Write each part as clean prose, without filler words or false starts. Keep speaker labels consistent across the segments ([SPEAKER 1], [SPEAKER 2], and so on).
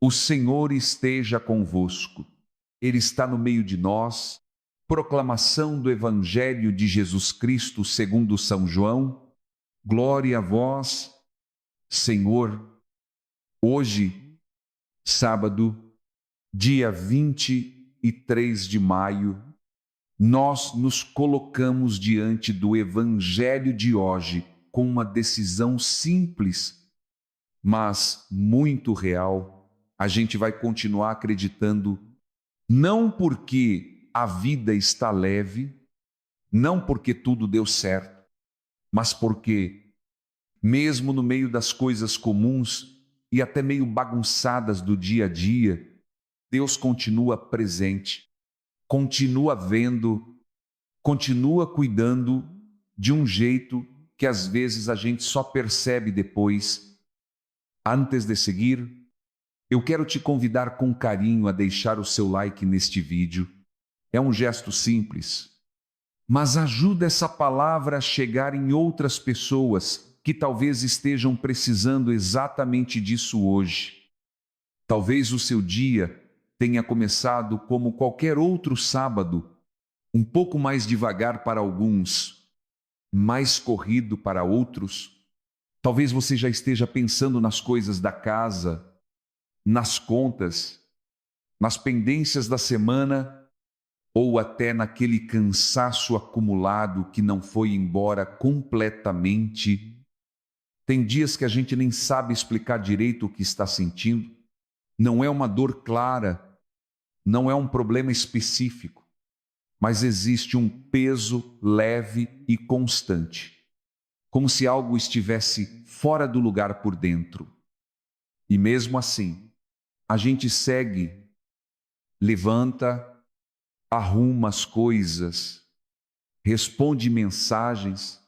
[SPEAKER 1] O Senhor esteja convosco. Ele está no meio de nós. Proclamação do Evangelho de Jesus Cristo segundo São João. Glória a vós, Senhor. Hoje, sábado, dia 23 de maio, nós nos colocamos diante do Evangelho de hoje com uma decisão simples, mas muito real. A gente vai continuar acreditando, não porque a vida está leve, não porque tudo deu certo, mas porque, mesmo no meio das coisas comuns e até meio bagunçadas do dia a dia, Deus continua presente, continua vendo, continua cuidando de um jeito que às vezes a gente só percebe depois. Antes de seguir, eu quero te convidar com carinho a deixar o seu like neste vídeo. É um gesto simples, mas ajuda essa palavra a chegar em outras pessoas que talvez estejam precisando exatamente disso hoje. Talvez o seu dia tenha começado como qualquer outro sábado, um pouco mais devagar para alguns, mais corrido para outros. Talvez você já esteja pensando nas coisas da casa, nas contas, nas pendências da semana ou até naquele cansaço acumulado que não foi embora completamente. Tem dias que a gente nem sabe explicar direito o que está sentindo. Não é uma dor clara, não é um problema específico, mas existe um peso leve e constante, como se algo estivesse fora do lugar por dentro. E mesmo assim, a gente segue, levanta, arruma as coisas, responde mensagens,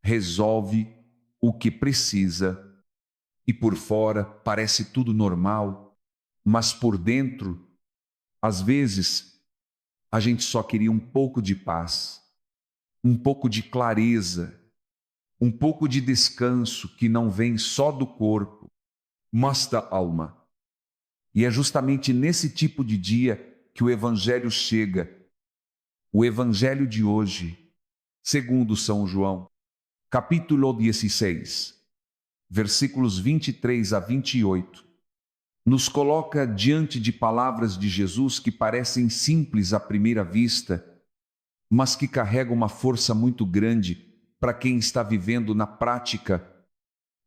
[SPEAKER 1] resolve o que precisa e por fora parece tudo normal, mas por dentro, às vezes, a gente só queria um pouco de paz, um pouco de clareza, um pouco de descanso que não vem só do corpo, mas da alma. E é justamente nesse tipo de dia que o Evangelho chega. O Evangelho de hoje, segundo São João, capítulo 16, versículos 23 a 28, nos coloca diante de palavras de Jesus que parecem simples à primeira vista, mas que carregam uma força muito grande para quem está vivendo na prática,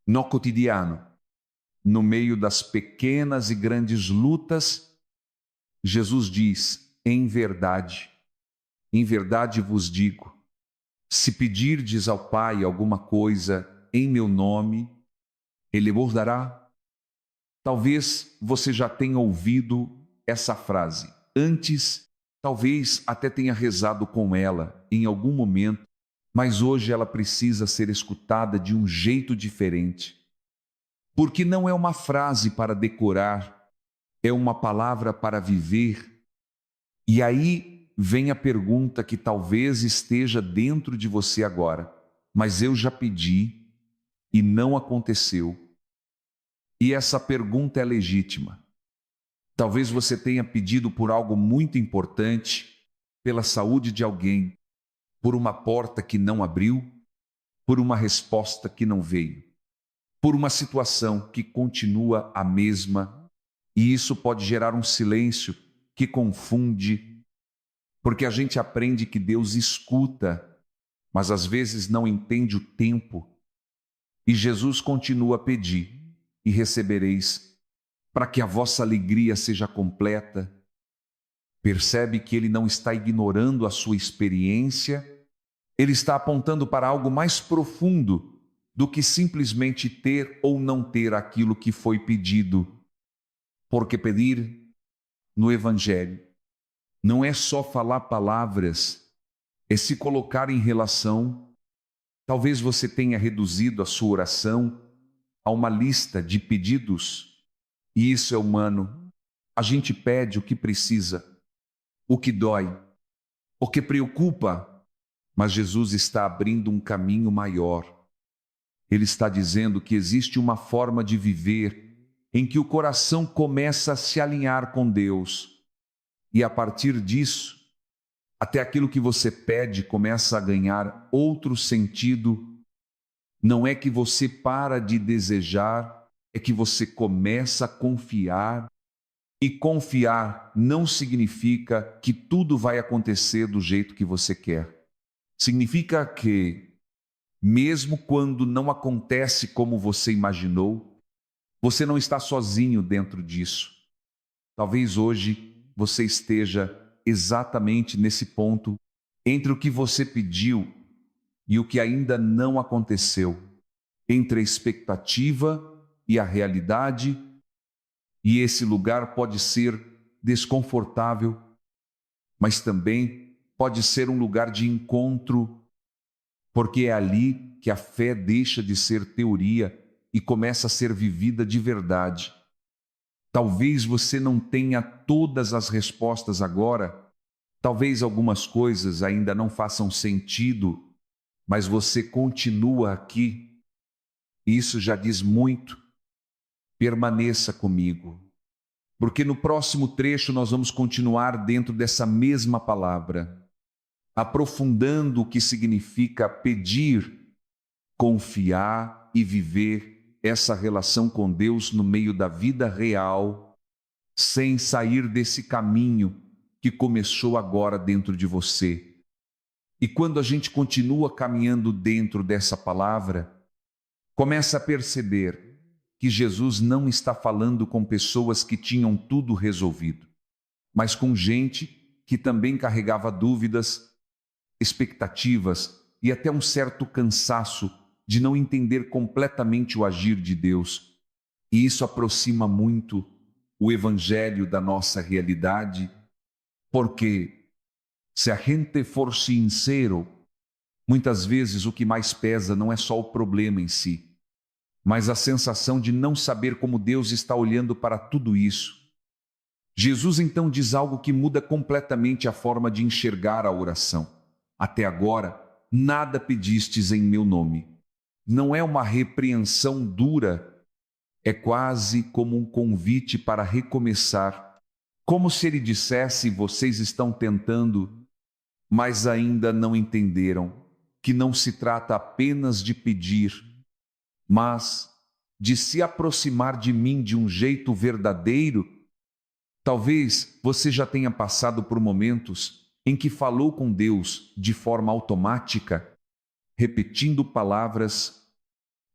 [SPEAKER 1] no cotidiano. No meio das pequenas e grandes lutas, Jesus diz: em verdade vos digo, se pedirdes ao Pai alguma coisa em meu nome, Ele vos dará. Talvez você já tenha ouvido essa frase antes, talvez até tenha rezado com ela em algum momento, mas hoje ela precisa ser escutada de um jeito diferente. Porque não é uma frase para decorar, é uma palavra para viver. E aí vem a pergunta que talvez esteja dentro de você agora, mas eu já pedi e não aconteceu. E essa pergunta é legítima. Talvez você tenha pedido por algo muito importante, pela saúde de alguém, por uma porta que não abriu, por uma resposta que não veio, por uma situação que continua a mesma, e isso pode gerar um silêncio que confunde, porque a gente aprende que Deus escuta, mas às vezes não entende o tempo, e Jesus continua a pedir, e recebereis, para que a vossa alegria seja completa. Percebe que Ele não está ignorando a sua experiência, Ele está apontando para algo mais profundo, do que simplesmente ter ou não ter aquilo que foi pedido. Porque pedir no Evangelho não é só falar palavras, é se colocar em relação. Talvez você tenha reduzido a sua oração a uma lista de pedidos, e isso é humano. A gente pede o que precisa, o que dói, o que preocupa, mas Jesus está abrindo um caminho maior. Ele está dizendo que existe uma forma de viver em que o coração começa a se alinhar com Deus. E a partir disso, até aquilo que você pede começa a ganhar outro sentido. Não é que você para de desejar, é que você começa a confiar. E confiar não significa que tudo vai acontecer do jeito que você quer. Significa que, mesmo quando não acontece como você imaginou, você não está sozinho dentro disso. Talvez hoje você esteja exatamente nesse ponto entre o que você pediu e o que ainda não aconteceu, entre a expectativa e a realidade, e esse lugar pode ser desconfortável, mas também pode ser um lugar de encontro, porque é ali que a fé deixa de ser teoria e começa a ser vivida de verdade. Talvez você não tenha todas as respostas agora, talvez algumas coisas ainda não façam sentido, mas você continua aqui. Isso já diz muito. Permaneça comigo, porque no próximo trecho nós vamos continuar dentro dessa mesma palavra, aprofundando o que significa pedir, confiar e viver essa relação com Deus no meio da vida real, sem sair desse caminho que começou agora dentro de você. E quando a gente continua caminhando dentro dessa palavra, começa a perceber que Jesus não está falando com pessoas que tinham tudo resolvido, mas com gente que também carregava dúvidas, expectativas e até um certo cansaço de não entender completamente o agir de Deus. E isso aproxima muito o Evangelho da nossa realidade, porque se a gente for sincero, muitas vezes o que mais pesa não é só o problema em si, mas a sensação de não saber como Deus está olhando para tudo isso. Jesus então diz algo que muda completamente a forma de enxergar a oração. Até agora, nada pedistes em meu nome. Não é uma repreensão dura, é quase como um convite para recomeçar, como se ele dissesse: vocês estão tentando, mas ainda não entenderam que não se trata apenas de pedir, mas de se aproximar de mim de um jeito verdadeiro. Talvez você já tenha passado por momentos em que falou com Deus de forma automática, repetindo palavras,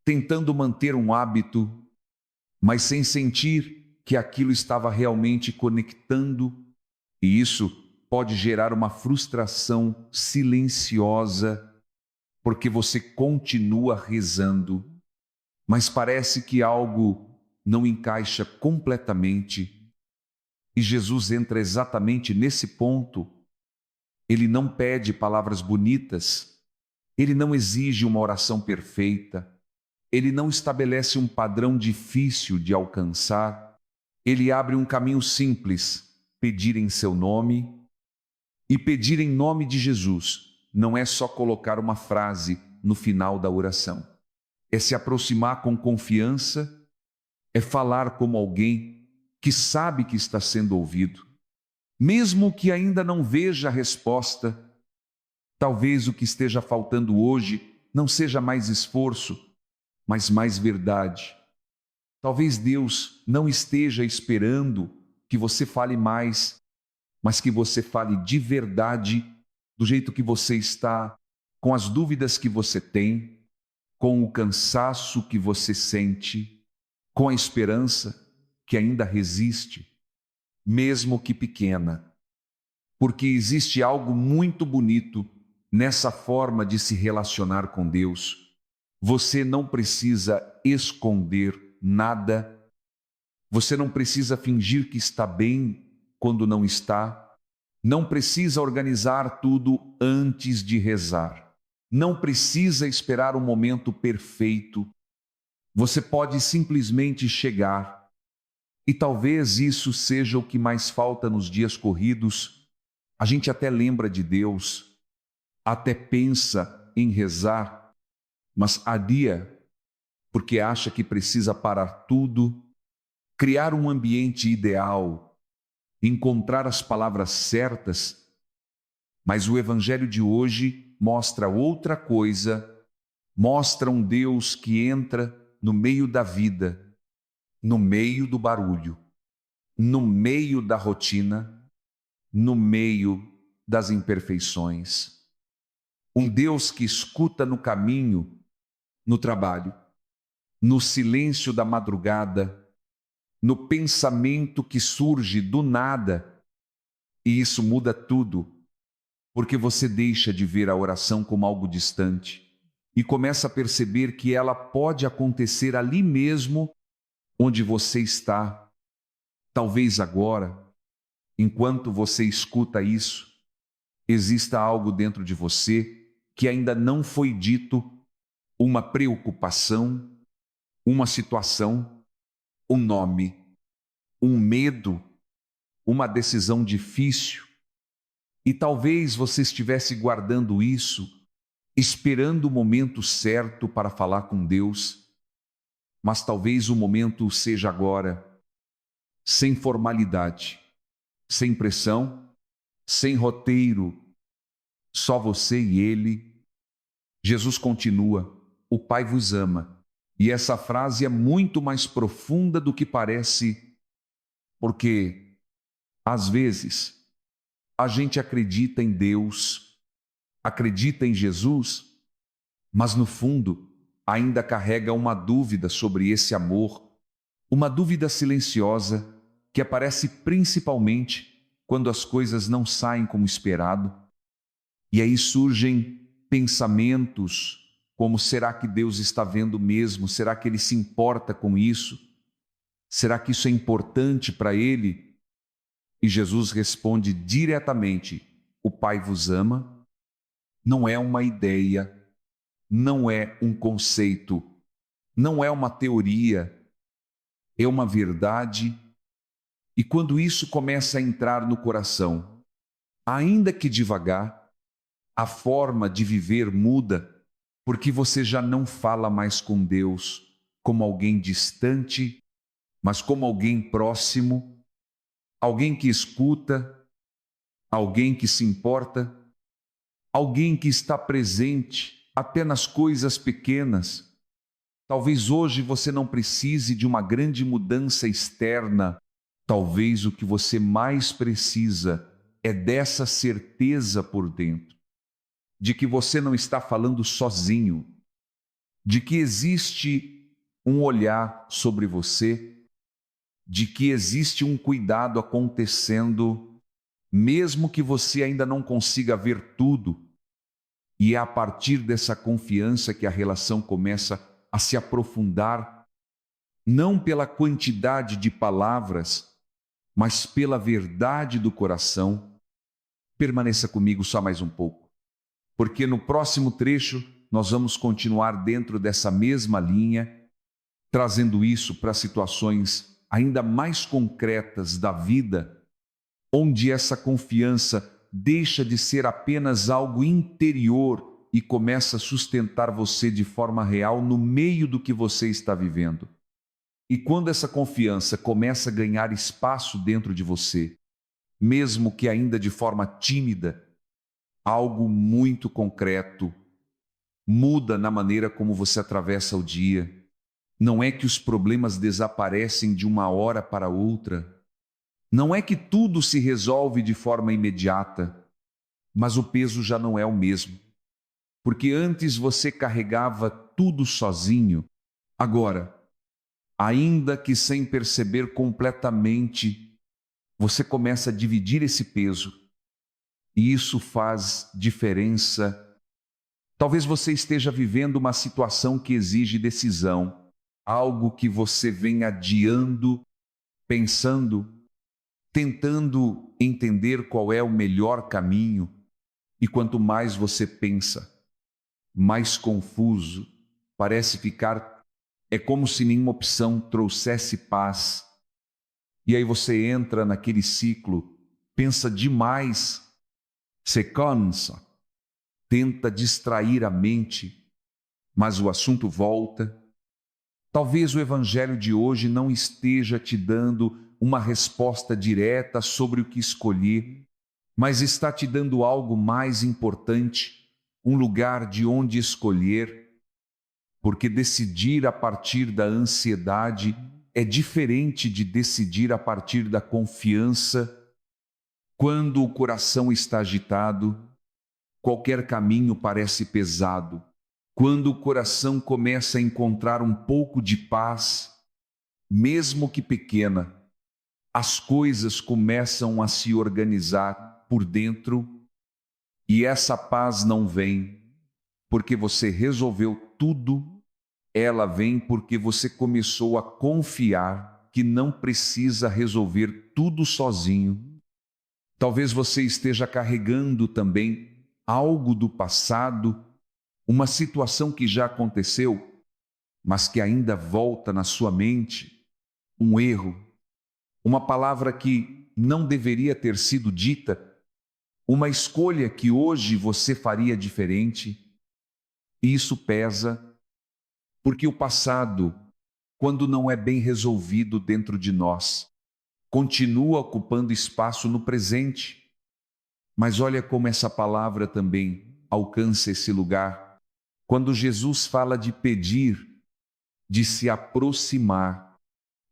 [SPEAKER 1] tentando manter um hábito, mas sem sentir que aquilo estava realmente conectando, e isso pode gerar uma frustração silenciosa, porque você continua rezando, mas parece que algo não encaixa completamente. E Jesus entra exatamente nesse ponto. Ele não pede palavras bonitas, ele não exige uma oração perfeita, ele não estabelece um padrão difícil de alcançar, ele abre um caminho simples: pedir em seu nome. E pedir em nome de Jesus não é só colocar uma frase no final da oração. É se aproximar com confiança, é falar como alguém que sabe que está sendo ouvido. Mesmo que ainda não veja a resposta, talvez o que esteja faltando hoje não seja mais esforço, mas mais verdade. Talvez Deus não esteja esperando que você fale mais, mas que você fale de verdade, do jeito que você está, com as dúvidas que você tem, com o cansaço que você sente, com a esperança que ainda resiste, mesmo que pequena. Porque existe algo muito bonito nessa forma de se relacionar com Deus. Você não precisa esconder nada, você não precisa fingir que está bem quando não está, não precisa organizar tudo antes de rezar. Não precisa esperar um momento perfeito. Você pode simplesmente chegar. E talvez isso seja o que mais falta nos dias corridos. A gente até lembra de Deus, até pensa em rezar, mas adia porque acha que precisa parar tudo, criar um ambiente ideal, encontrar as palavras certas, mas o Evangelho de hoje mostra outra coisa, mostra um Deus que entra no meio da vida, no meio do barulho, no meio da rotina, no meio das imperfeições. Um Deus que escuta no caminho, no trabalho, no silêncio da madrugada, no pensamento que surge do nada, e isso muda tudo, porque você deixa de ver a oração como algo distante e começa a perceber que ela pode acontecer ali mesmo onde você está. Talvez agora, enquanto você escuta isso, exista algo dentro de você que ainda não foi dito, uma preocupação, uma situação, um nome, um medo, uma decisão difícil. E talvez você estivesse guardando isso, esperando o momento certo para falar com Deus, mas talvez o momento seja agora, sem formalidade, sem pressão, sem roteiro, só você e Ele. Jesus continua: o Pai vos ama. E essa frase é muito mais profunda do que parece, porque, às vezes, a gente acredita em Deus, acredita em Jesus, mas no fundo ainda carrega uma dúvida sobre esse amor, uma dúvida silenciosa que aparece principalmente quando as coisas não saem como esperado. E aí surgem pensamentos como: será que Deus está vendo mesmo? Será que Ele se importa com isso? Será que isso é importante para Ele? E Jesus responde diretamente: o Pai vos ama. Não é uma ideia, não é um conceito, não é uma teoria, é uma verdade. E quando isso começa a entrar no coração, ainda que devagar, a forma de viver muda, porque você já não fala mais com Deus como alguém distante, mas como alguém próximo, alguém que escuta, alguém que se importa, alguém que está presente até nas coisas pequenas. Talvez hoje você não precise de uma grande mudança externa. Talvez o que você mais precisa é dessa certeza por dentro, de que você não está falando sozinho, de que existe um olhar sobre você, de que existe um cuidado acontecendo, mesmo que você ainda não consiga ver tudo. E é a partir dessa confiança que a relação começa a se aprofundar, não pela quantidade de palavras, mas pela verdade do coração. Permaneça comigo só mais um pouco, porque no próximo trecho nós vamos continuar dentro dessa mesma linha, trazendo isso para situações ainda mais concretas da vida, onde essa confiança deixa de ser apenas algo interior e começa a sustentar você de forma real no meio do que você está vivendo. E quando essa confiança começa a ganhar espaço dentro de você, mesmo que ainda de forma tímida, algo muito concreto muda na maneira como você atravessa o dia. Não é que os problemas desaparecem de uma hora para outra. Não é que tudo se resolve de forma imediata, mas o peso já não é o mesmo. Porque antes você carregava tudo sozinho, agora, ainda que sem perceber completamente, você começa a dividir esse peso. E isso faz diferença. Talvez você esteja vivendo uma situação que exige decisão, algo que você vem adiando, pensando, tentando entender qual é o melhor caminho. E quanto mais você pensa, mais confuso parece ficar. É como se nenhuma opção trouxesse paz. E aí você entra naquele ciclo, pensa demais, se cansa, tenta distrair a mente, mas o assunto volta, Talvez o Evangelho de hoje não esteja te dando uma resposta direta sobre o que escolher, mas está te dando algo mais importante, um lugar de onde escolher, porque decidir a partir da ansiedade é diferente de decidir a partir da confiança. Quando o coração está agitado, qualquer caminho parece pesado. Quando o coração começa a encontrar um pouco de paz, mesmo que pequena, as coisas começam a se organizar por dentro e essa paz não vem porque você resolveu tudo, ela vem porque você começou a confiar que não precisa resolver tudo sozinho. Talvez você esteja carregando também algo do passado, uma situação que já aconteceu, mas que ainda volta na sua mente, um erro, uma palavra que não deveria ter sido dita, uma escolha que hoje você faria diferente. E isso pesa, porque o passado, quando não é bem resolvido dentro de nós, continua ocupando espaço no presente. Mas olha como essa palavra também alcança esse lugar. Quando Jesus fala de pedir, de se aproximar,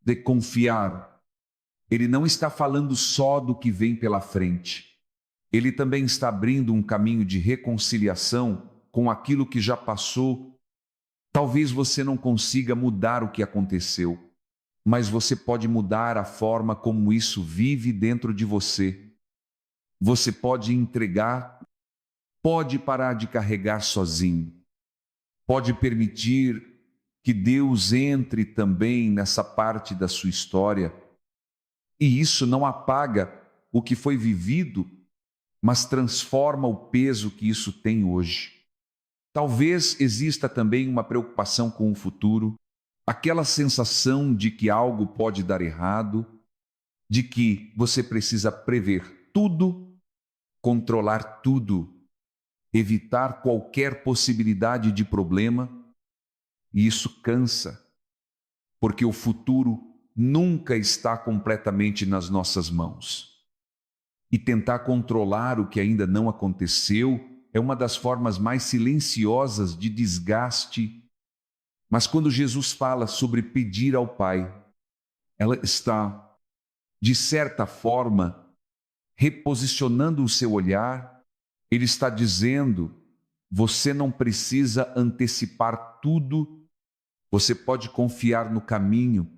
[SPEAKER 1] de confiar, ele não está falando só do que vem pela frente. Ele também está abrindo um caminho de reconciliação com aquilo que já passou. Talvez você não consiga mudar o que aconteceu, mas você pode mudar a forma como isso vive dentro de você. Você pode entregar, pode parar de carregar sozinho, pode permitir que Deus entre também nessa parte da sua história. E isso não apaga o que foi vivido, mas transforma o peso que isso tem hoje. Talvez exista também uma preocupação com o futuro, aquela sensação de que algo pode dar errado, de que você precisa prever tudo, controlar tudo, evitar qualquer possibilidade de problema, e isso cansa, porque o futuro nunca está completamente nas nossas mãos. E tentar controlar o que ainda não aconteceu é uma das formas mais silenciosas de desgaste. Mas quando Jesus fala sobre pedir ao Pai, ela está, de certa forma, reposicionando o seu olhar. Ele está dizendo: você não precisa antecipar tudo, você pode confiar no caminho,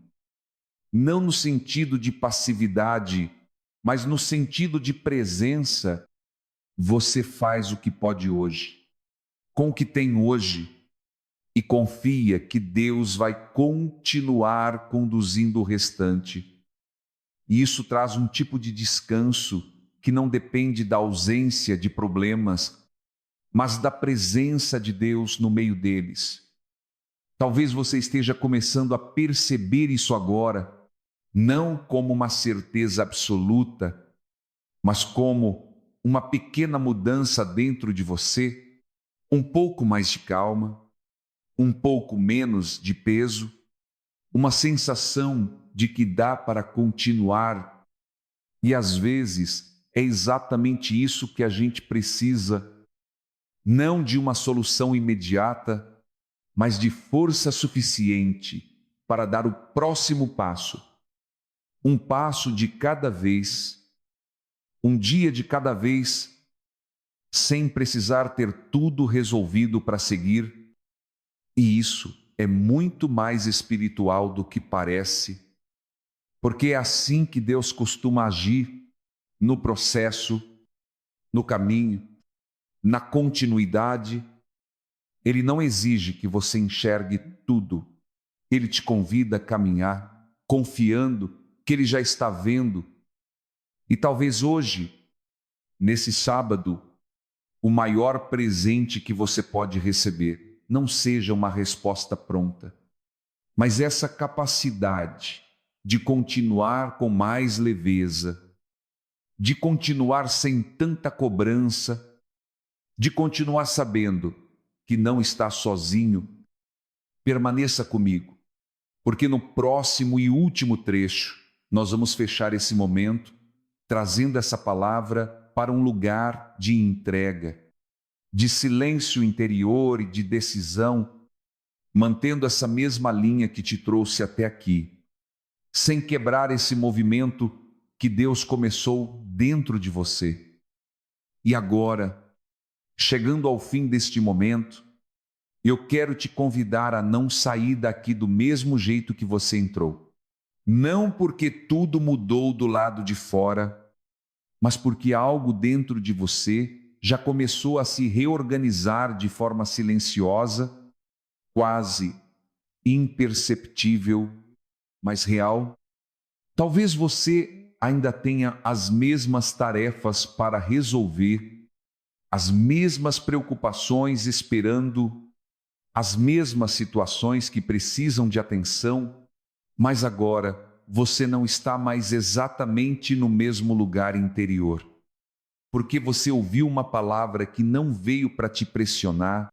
[SPEAKER 1] não no sentido de passividade, mas no sentido de presença. Você faz o que pode hoje, com o que tem hoje, e confia que Deus vai continuar conduzindo o restante. E isso traz um tipo de descanso que não depende da ausência de problemas, mas da presença de Deus no meio deles. Talvez você esteja começando a perceber isso agora, não como uma certeza absoluta, mas como uma pequena mudança dentro de você, um pouco mais de calma, um pouco menos de peso, uma sensação de que dá para continuar. E às vezes é exatamente isso que a gente precisa, não de uma solução imediata, mas de força suficiente para dar o próximo passo, um passo de cada vez, um dia de cada vez, sem precisar ter tudo resolvido para seguir. E isso é muito mais espiritual do que parece, porque é assim que Deus costuma agir no processo, no caminho, na continuidade. Ele não exige que você enxergue tudo. Ele te convida a caminhar, confiando que Ele já está vendo. E talvez hoje, nesse sábado, o maior presente que você pode receber não seja uma resposta pronta, mas essa capacidade de continuar com mais leveza, de continuar sem tanta cobrança, de continuar sabendo que não está sozinho. Permaneça comigo. porque no próximo e último trecho nós vamos fechar esse momento trazendo essa palavra para um lugar de entrega, de silêncio interior e de decisão, mantendo essa mesma linha que te trouxe até aqui, sem quebrar esse movimento que Deus começou dentro de você. E agora, chegando ao fim deste momento, eu quero te convidar a não sair daqui do mesmo jeito que você entrou. Não porque tudo mudou do lado de fora, mas porque algo dentro de você já começou a se reorganizar de forma silenciosa, quase imperceptível, mas real. Talvez você ainda tenha as mesmas tarefas para resolver, as mesmas preocupações esperando, as mesmas situações que precisam de atenção, mas agora você não está mais exatamente no mesmo lugar interior, porque você ouviu uma palavra que não veio para te pressionar,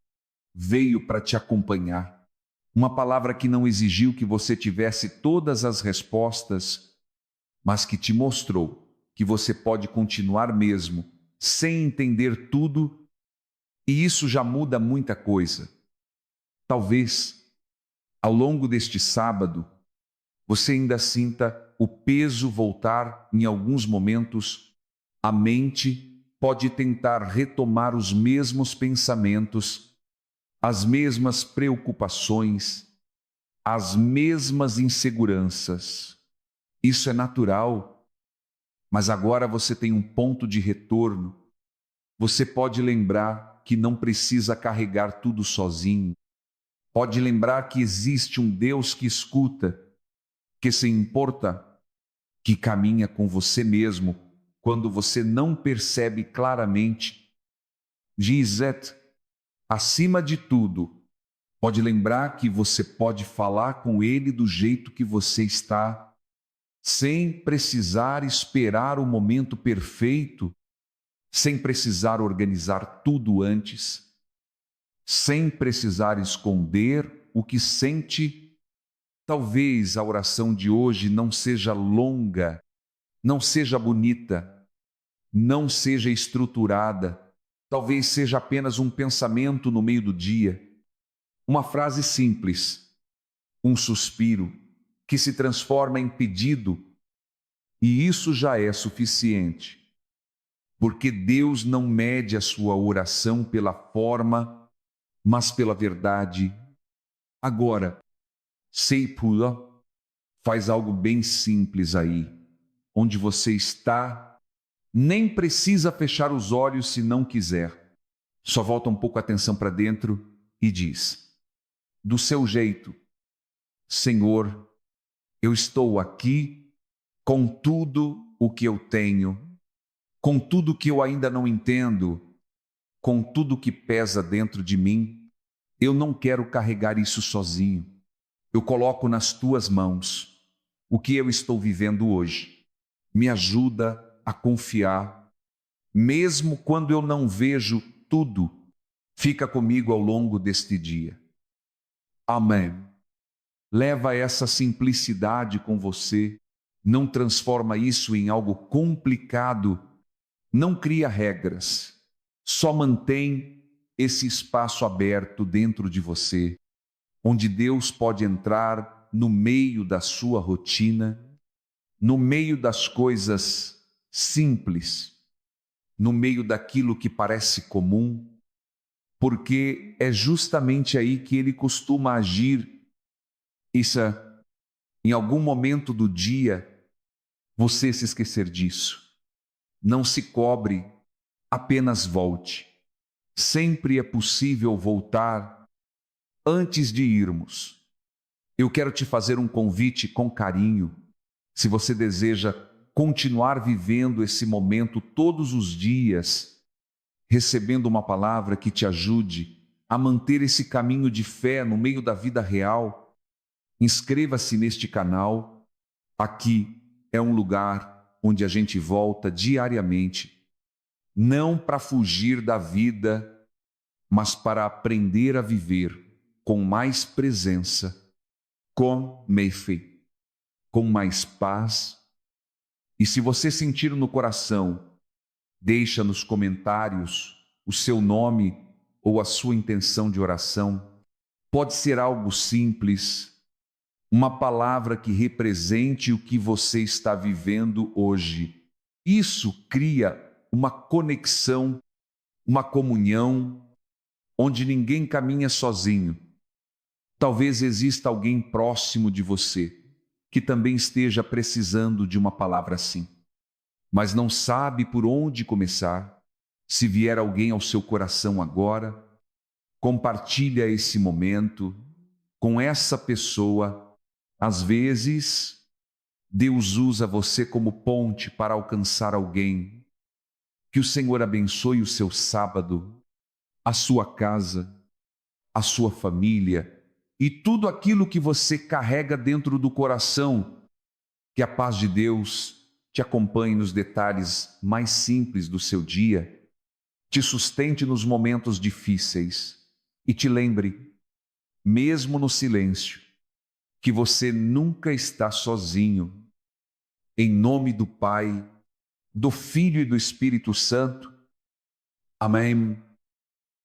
[SPEAKER 1] veio para te acompanhar. Uma palavra que não exigiu que você tivesse todas as respostas, mas que te mostrou que você pode continuar mesmo, sem entender tudo, e isso já muda muita coisa. Talvez, ao longo deste sábado, você ainda sinta o peso voltar em alguns momentos. A mente pode tentar retomar os mesmos pensamentos, as mesmas preocupações, as mesmas inseguranças. Isso é natural, mas agora você tem um ponto de retorno. Você pode lembrar que não precisa carregar tudo sozinho. Pode lembrar que existe um Deus que escuta, que se importa, que caminha com você mesmo quando você não percebe claramente. Gisette, acima de tudo, pode lembrar que você pode falar com Ele do jeito que você está, sem precisar esperar o momento perfeito, sem precisar organizar tudo antes, sem precisar esconder o que sente. Talvez a oração de hoje não seja longa, não seja bonita, não seja estruturada, talvez seja apenas um pensamento no meio do dia, uma frase simples, um suspiro que se transforma em pedido, e isso já é suficiente, porque Deus não mede a sua oração pela forma, mas pela verdade. Agora, Seipula faz algo bem simples aí, onde você está, nem precisa fechar os olhos se não quiser. Só volta um pouco a atenção para dentro e diz, do seu jeito, Senhor, eu estou aqui com tudo o que eu tenho, com tudo que eu ainda não entendo, com tudo que pesa dentro de mim. Eu não quero carregar isso sozinho. Eu coloco nas tuas mãos o que eu estou vivendo hoje. Me ajuda a confiar, mesmo quando eu não vejo tudo. Fica comigo ao longo deste dia. Amém. Leva essa simplicidade com você. Não transforma isso em algo complicado. Não cria regras. Só mantém esse espaço aberto dentro de você, onde Deus pode entrar no meio da sua rotina, no meio das coisas simples, no meio daquilo que parece comum, porque é justamente aí que Ele costuma agir. Isso, em algum momento do dia, você se esquecer disso. Não se cobre, apenas volte. Sempre é possível voltar. Antes de irmos, eu quero te fazer um convite com carinho. Se você deseja continuar vivendo esse momento todos os dias, recebendo uma palavra que te ajude a manter esse caminho de fé no meio da vida real, inscreva-se neste canal. Aqui é um lugar onde a gente volta diariamente, não para fugir da vida, mas para aprender a viver com mais presença, com Mefe, com mais paz. E se você sentir no coração, deixa nos comentários o seu nome ou a sua intenção de oração. Pode ser algo simples, uma palavra que represente o que você está vivendo hoje. Isso cria uma conexão, uma comunhão, onde ninguém caminha sozinho. Talvez exista alguém próximo de você que também esteja precisando de uma palavra assim, mas não sabe por onde começar. Se vier alguém ao seu coração agora, compartilha esse momento com essa pessoa. Às vezes, Deus usa você como ponte para alcançar alguém. Que o Senhor abençoe o seu sábado, a sua casa, a sua família e tudo aquilo que você carrega dentro do coração. Que a paz de Deus te acompanhe nos detalhes mais simples do seu dia, te sustente nos momentos difíceis e te lembre, mesmo no silêncio, que você nunca está sozinho. Em nome do Pai, do Filho e do Espírito Santo. Amém.